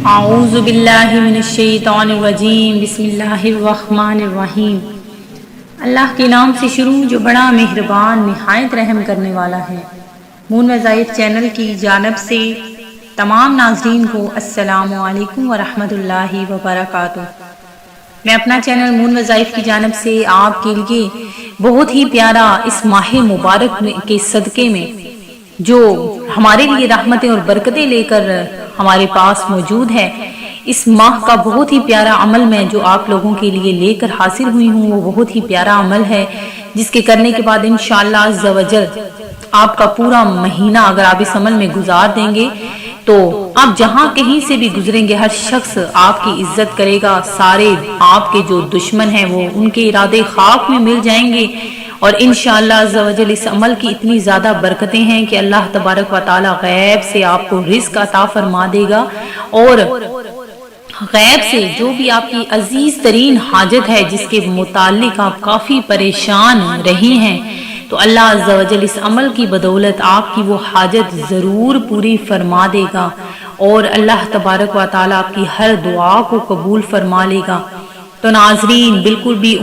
اعوذ باللہ من الشیطان الرجیم، بسم اللہ الرحمن الرحیم۔ اللہ کے نام سے شروع جو بڑا مہربان نہایت رحم کرنے والا ہے۔ مون وظائف چینل کی جانب سے تمام ناظرین کو السلام علیکم ورحمۃ اللہ وبرکاتہ۔ میں اپنا چینل مون وظائف کی جانب سے آپ کے لیے بہت ہی پیارا اس ماہ مبارک کے صدقے میں جو ہمارے لیے رحمتیں اور برکتیں لے کر ہمارے پاس موجود ہے، اس ماہ کا بہت ہی پیارا عمل میں جو آپ لوگوں کے لیے لے کر حاصل ہوئی ہوں، وہ بہت ہی پیارا عمل ہے جس کے کرنے کے بعد انشاءاللہ عز و جل آپ کا پورا مہینہ اگر آپ اس عمل میں گزار دیں گے تو آپ جہاں کہیں سے بھی گزریں گے ہر شخص آپ کی عزت کرے گا، سارے آپ کے جو دشمن ہیں وہ ان کے ارادے خاک میں مل جائیں گے، اور انشاءاللہ عز و جل اس عمل کی اتنی زیادہ برکتیں ہیں کہ اللہ تبارک و تعالی غیب سے آپ کو رزق عطا فرما دے گا، اور غیب سے جو بھی آپ کی عزیز ترین حاجت ہے جس کے متعلق آپ کافی پریشان رہی ہیں، تو اللہ عز و جل اس عمل کی بدولت آپ کی وہ حاجت ضرور پوری فرما دے گا، اور اللہ تبارک و تعالی آپ کی ہر دعا کو قبول فرما لے گا۔ تو ناظرین بالکل بھی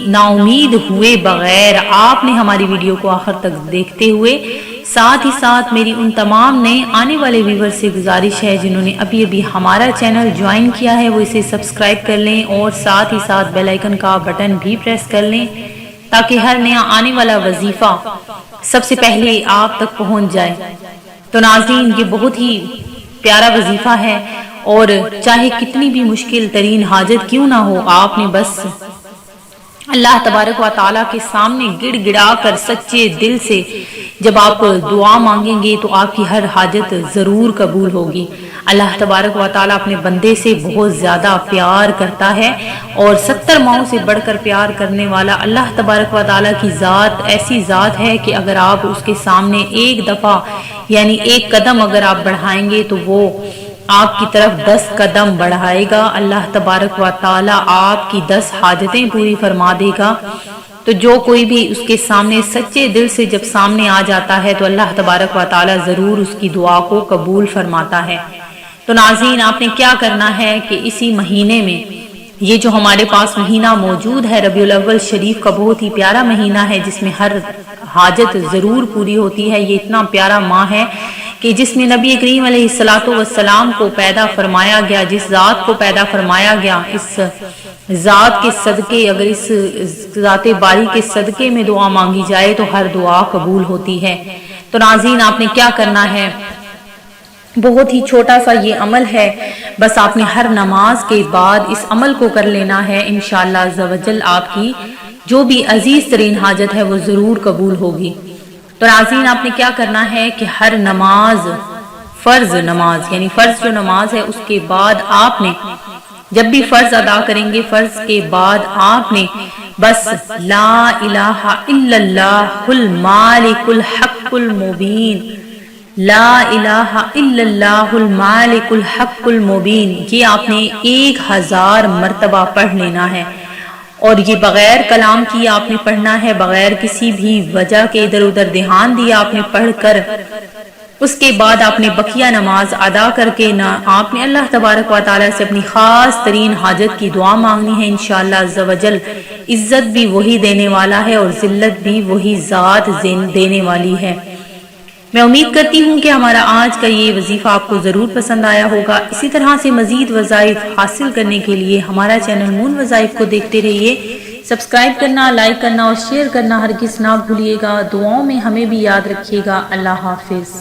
نا امید ہوئے بغیر آپ نے ہماری ویڈیو کو آخر تک دیکھتے ہوئے ساتھ ہی ساتھ میری ان تمام نئے آنے والے ویور سے گزارش ہے جنہوں نے ابھی ہمارا چینل جوائن کیا ہے وہ اسے سبسکرائب کر لیں، اور ساتھ ہی ساتھ بیل آئیکن کا بٹن بھی پریس کر لیں تاکہ ہر نیا آنے والا وظیفہ سب سے پہلے آپ تک پہنچ جائے۔ تو ناظرین یہ بہت ہی پیارا وظیفہ ہے، اور چاہے کتنی بھی مشکل ترین حاجت کیوں نہ ہو، آپ نے بس اللہ تبارک و تعالیٰ کے سامنے گڑ گڑا کر سچے دل سے جب آپ دعا مانگیں گے تو آپ کی ہر حاجت ضرور قبول ہوگی۔ اللہ تبارک و تعالیٰ اپنے بندے سے بہت زیادہ پیار کرتا ہے، اور 70 ماؤں سے بڑھ کر پیار کرنے والا اللہ تبارک و تعالیٰ کی ذات ایسی ذات ہے کہ اگر آپ اس کے سامنے ایک دفعہ یعنی ایک قدم اگر آپ بڑھائیں گے تو وہ آپ کی طرف 10 قدم بڑھائے گا۔ اللہ تبارک و تعالی آپ کی 10 حاجتیں پوری فرما دے گا۔ تو جو کوئی بھی اس کے سامنے سچے دل سے جب سامنے آ جاتا ہے تو اللہ تبارک و تعالی ضرور اس کی دعا کو قبول فرماتا ہے۔ تو ناظرین آپ نے کیا کرنا ہے کہ اسی مہینے میں یہ جو ہمارے پاس مہینہ موجود ہے ربیع الاول شریف کا بہت ہی پیارا مہینہ ہے جس میں ہر حاجت ضرور پوری ہوتی ہے۔ یہ اتنا پیارا ماہ ہے کہ جس میں نبی کریم علیہ الصلوۃ والسلام کو پیدا فرمایا گیا، جس ذات کو پیدا فرمایا گیا، اس ذات کے صدقے اگر اس ذات باری کے صدقے میں دعا مانگی جائے تو ہر دعا قبول ہوتی ہے۔ تو ناظرین آپ نے کیا کرنا ہے، بہت ہی چھوٹا سا یہ عمل ہے، بس آپ نے ہر نماز کے بعد اس عمل کو کر لینا ہے، انشاءاللہ عز و جل آپ کی جو بھی عزیز ترین حاجت ہے وہ ضرور قبول ہوگی۔ تو ناظرین آپ نے کیا کرنا ہے کہ ہر نماز فرض نماز یعنی فرض جو نماز ہے اس کے بعد آپ نے جب بھی فرض ادا کریں گے فرض کے بعد آپ نے بس لا الہ الا اللہ المالک الحق المبین، لا الہ الا اللہ المالک الحق المبین، یہ آپ نے 1000 مرتبہ پڑھ لینا ہے، اور یہ بغیر کلام کی آپ نے پڑھنا ہے، بغیر کسی بھی وجہ کے ادھر ادھر دھیان دیا آپ نے پڑھ کر اس کے بعد آپ نے بقیہ نماز ادا کر کے آپ نے اللہ تبارک و تعالیٰ سے اپنی خاص ترین حاجت کی دعا مانگنی ہے۔ انشاءاللہ عز و جل عزت بھی وہی دینے والا ہے اور ذلت بھی وہی ذات دینے والی ہے۔ میں امید کرتی ہوں کہ ہمارا آج کا یہ وظیفہ آپ کو ضرور پسند آیا ہوگا۔ اسی طرح سے مزید وظائف حاصل کرنے کے لیے ہمارا چینل مون وظائف کو دیکھتے رہیے، سبسکرائب کرنا، لائک کرنا اور شیئر کرنا ہرگز نہ بھولیے گا۔ دعاؤں میں ہمیں بھی یاد رکھیے گا۔ اللہ حافظ۔